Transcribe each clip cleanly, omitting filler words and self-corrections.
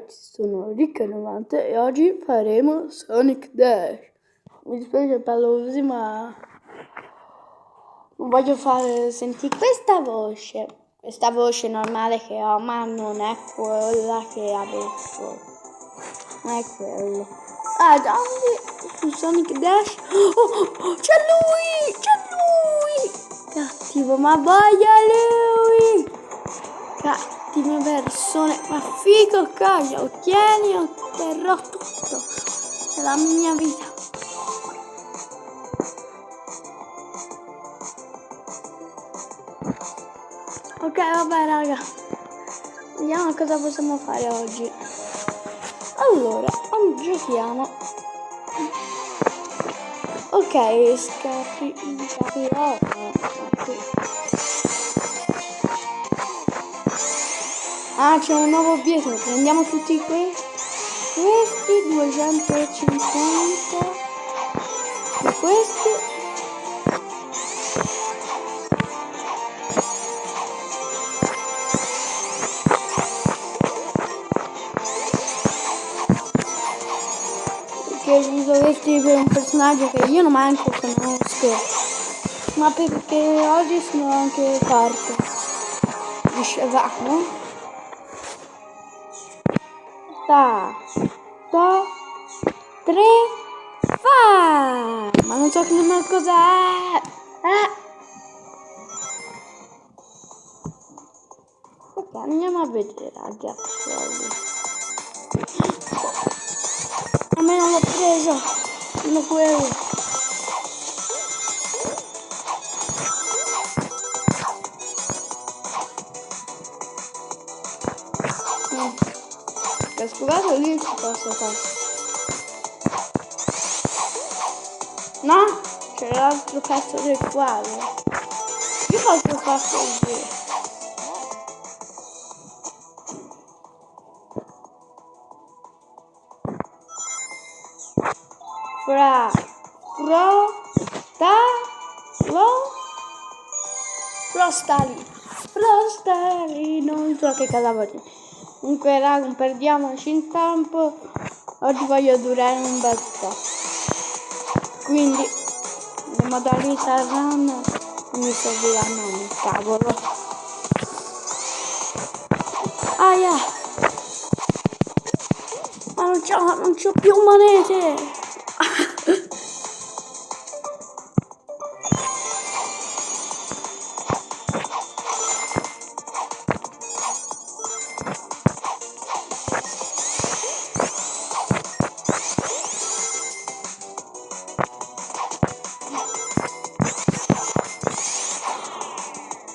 ragazzi, sono Ricca90 e oggi faremo Sonic Dash. Mi dispiace per la voce, ma non voglio fare sentire questa voce normale che ho, ma non è quella che avevo. Non è quello. Ah, dammi su Sonic Dash. Oh, c'è lui! Cattivo, ma voglia lui! Cattive persone, ma figo, caglia, ottieni, otterrò tutto nella mia vita. Ok, vabbè raga, vediamo cosa possiamo fare oggi. Allora, giochiamo. Ok, scaprirò. Ah, c'è un nuovo obiettivo, prendiamo tutti questi 250 di questi. Che uso questi per un personaggio che io non manco conosco, ma perché oggi sono anche parte di Shazam. Sta 3 fa, ma non so nemmeno cos'è. Ok, andiamo a vedere ragazzi. A me non l'ho preso, non quello. Scusate, lì ci posso fare. No, c'è l'altro pezzo del quadro. Io posso fare così. Frostali, non so che cosa vuol dire. Comunque raga, non perdiamoci in tempo. Oggi voglio durare un bel po'. Quindi le modalità run non mi serviranno un cavolo. Aia! Ma non c'ho più monete!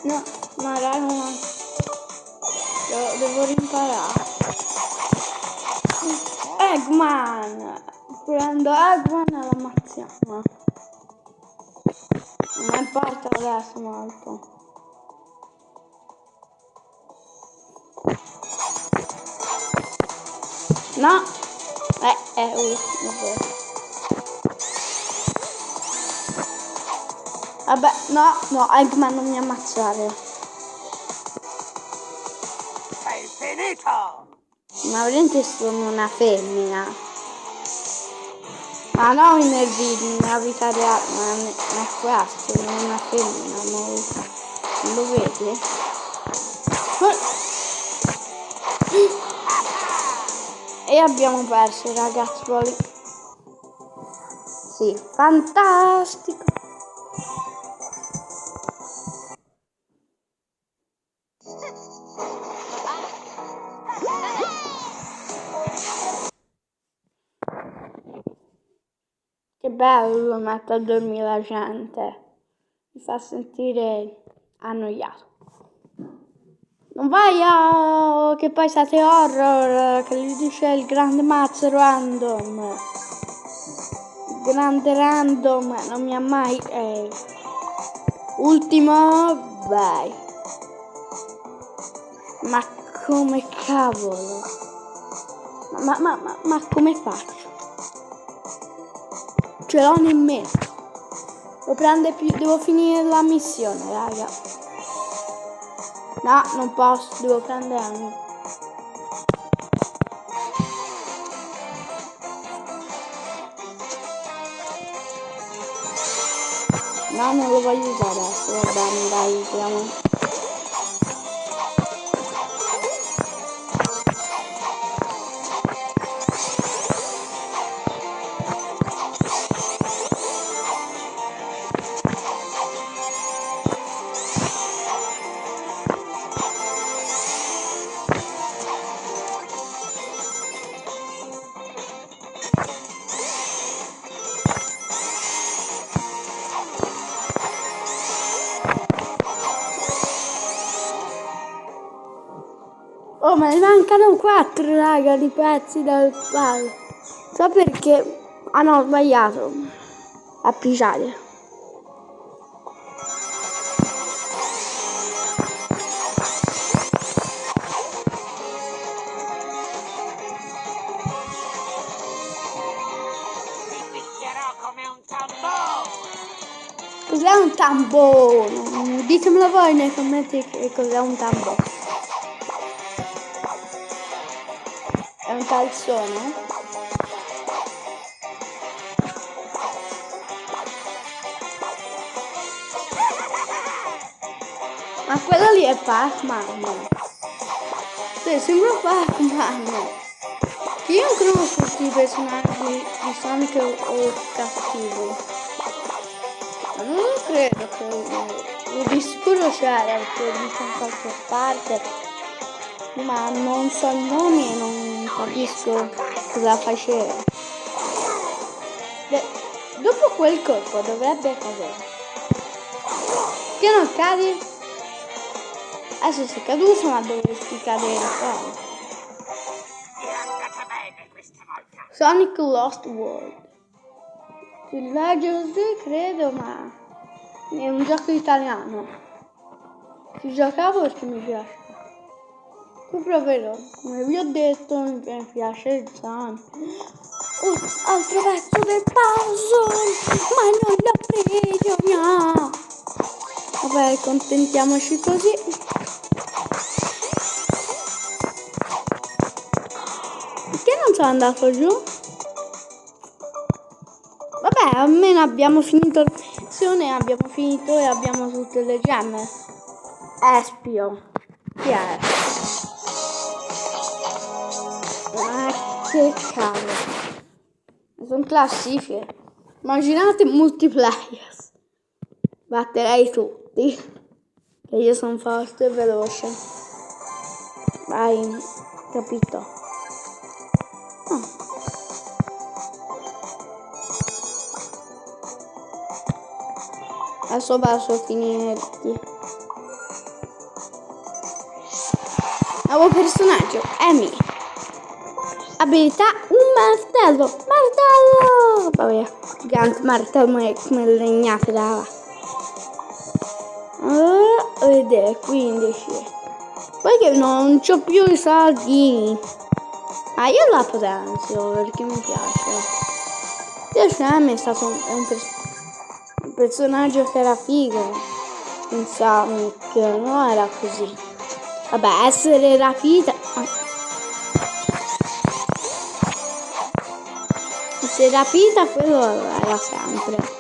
No, ma raga, devo rimparare. Eggman! Prendo Eggman e lo ammazziamo. Non importa adesso molto. No! Vabbè, no, Eggman non mi ammazzare. Sei finito! Ma veramente sono una femmina. Ma no, nel video, nella vita reale, ma è questo, sono una femmina, non lo vedi? E abbiamo perso, ragazzuoli. Sì, fantastico. Che bello mettere a dormire la gente, mi fa sentire annoiato. Non vai a che poi siete horror, che gli dice il grande mazzo random. Il grande random non mi ha mai... Ultimo, vai. Ma come cavolo? Ma come faccio? Ce l'ho nemmeno. Lo prende più, devo finire la missione, raga. No, non posso, devo prendermi. No, non lo voglio usare adesso, va bene, dai, usiamo. Oh, ma ne mancano 4, raga, di pezzi dal palo. So perché... Ah no, ho sbagliato. A pisciare. Ti picchierò come un tamburo. Cos'è un tambone? Ditemelo voi nei commenti che cos'è un tambone. È un calzone? Ma quello lì è Pac-Man. Sì, sembra Pac-Man. Io non conosco tutti i personaggi di Sonic o cattivi. Ma non credo che di sicuro c'era perché ho visto in qualche parte. Ma non so il nome e non capisco cosa faceva. Beh, dopo quel colpo dovrebbe cadere. Che non cadi? Adesso sei caduto ma dovresti cadere poi. È andata bene questa volta. Sonic Lost World. Il leggo sì, credo, ma è un gioco italiano. Ci giocavo perché mi piace. Poi proverò. Come vi ho detto, mi piace il Sonic. Altro pezzo del puzzle, ma non l'ho preso, no. Vabbè, contentiamoci così. Perché non sono andato giù? Vabbè, almeno abbiamo finito la missione, abbiamo finito e abbiamo tutte le gemme. Espio. Chi è? Ma che cavolo. Sono classifiche. Immaginate multiplayer. Batterei tutti. E io sono forte e veloce. Vai, capito? Oh. Adesso passo a finirti. Nuovo personaggio, Amy. Abilità, un martello. Martello! Vabbè, gigante martello come le legnate là. Ed è 15. Poi che non c'ho più i soldi. Ma io la potenzio perché mi piace. Piace a me, è stato un personaggio che era figo in Sonic, non era così. Vabbè, essere rapita. Essere rapita quello era sempre.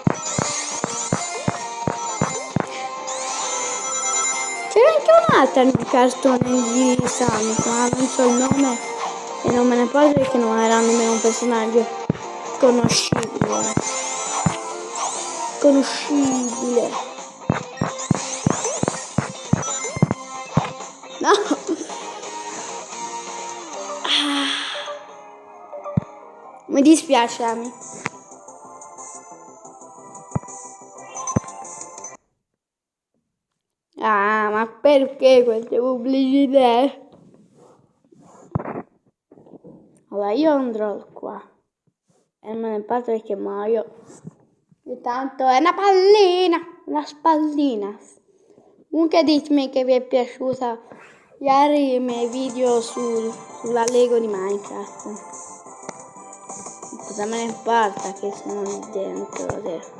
C'era anche un'altra nel cartone di Sonic, ma non so il nome e non me ne parlo perché non era nemmeno un personaggio conoscibile. No. Mi dispiace, Amy. Ah, ma perché queste pubblicità? Allora, io andrò qua. E me ne parlo perché muoio. E tanto è una pallina, una spallina. Comunque ditemi che vi è piaciuta ieri i miei video sulla Lego di Minecraft. Cosa me ne importa che sono lì dentro adesso.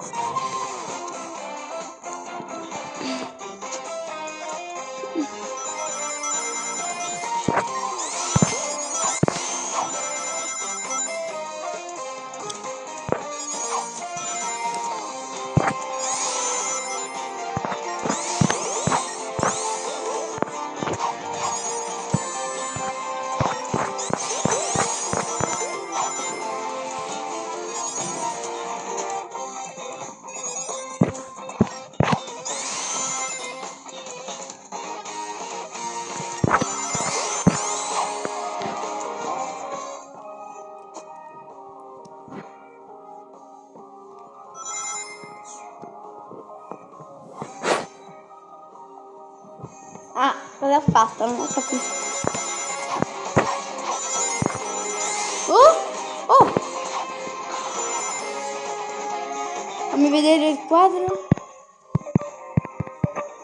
l'ha fatta, non ho capito. Oh! Fammi vedere il quadro.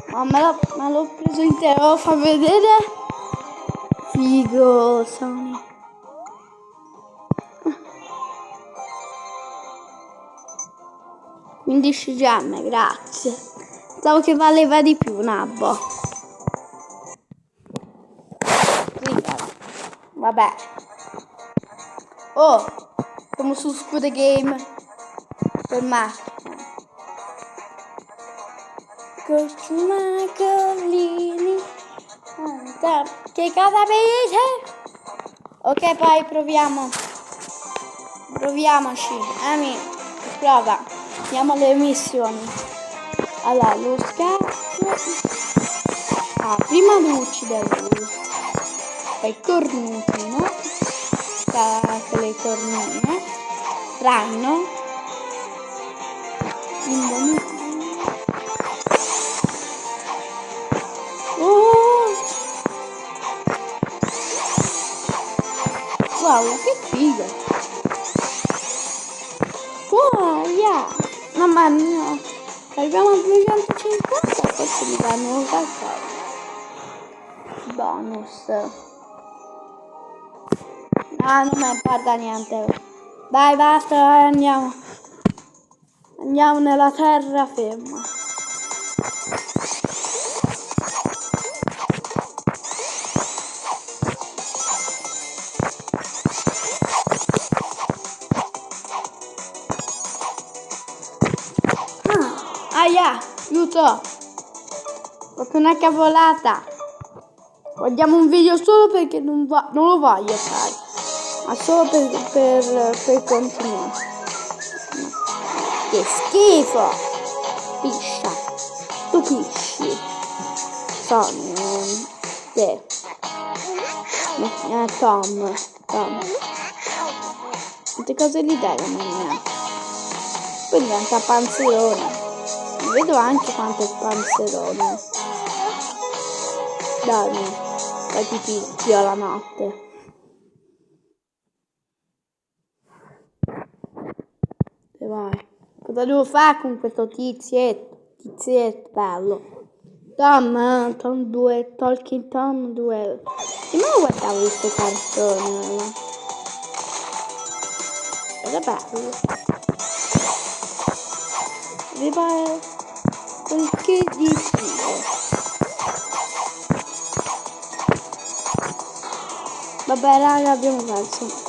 Ma me l'ho preso intero, fammi vedere. Figo, Sony. 15 gemme, grazie. Pensavo che valeva di più, Nabbo. Vabbè. Oh, siamo su Squid Game. Per me. Cosmacolini. Che cosa dice? Ok, poi proviamo. Proviamoci. Prova. Andiamo alle missioni. Allora, lo scacco. Prima devo uccidere lui. Poi cornuti, no? Con le cornine. Rhino. Wow, che figa! Wow, yeah! Mamma mia! Arriviamo a 250, forse mi danno qualcosa. Bonus. Non mi importa niente. Dai, basta, andiamo. Andiamo nella terraferma. Aia, aiuto! Ho fatto una cavolata. Guardiamo un video solo perché non lo voglio fare, ma solo per continuare. Che schifo! Piscia! Tu pisci! Sono te. Tom. Quante cose gli dai la mia? Poi diventa panzerone. Vedo anche quanto è panzerone. Dai, poi ti picchio la notte. E vai. Cosa devo fare con questo tizietto bello? Tom 2, Talking Tom 2. Io non lo guardavo questo cartone. Era bello. Arriva perché dici? Vabbè raga, abbiamo perso.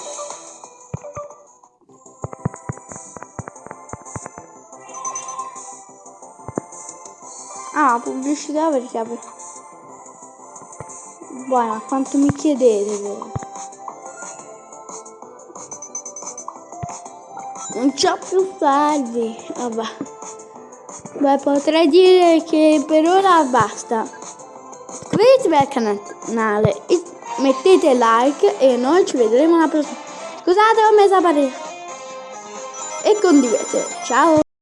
Pubblicità perché buona, quanto mi chiedete voi? Non c'ho più soldi. Vabbè. Beh, potrei dire che per ora basta. Iscrivetevi al canale, mettete like e noi ci vedremo alla prossima. Scusate, ho messo a parere. E condividete. Ciao!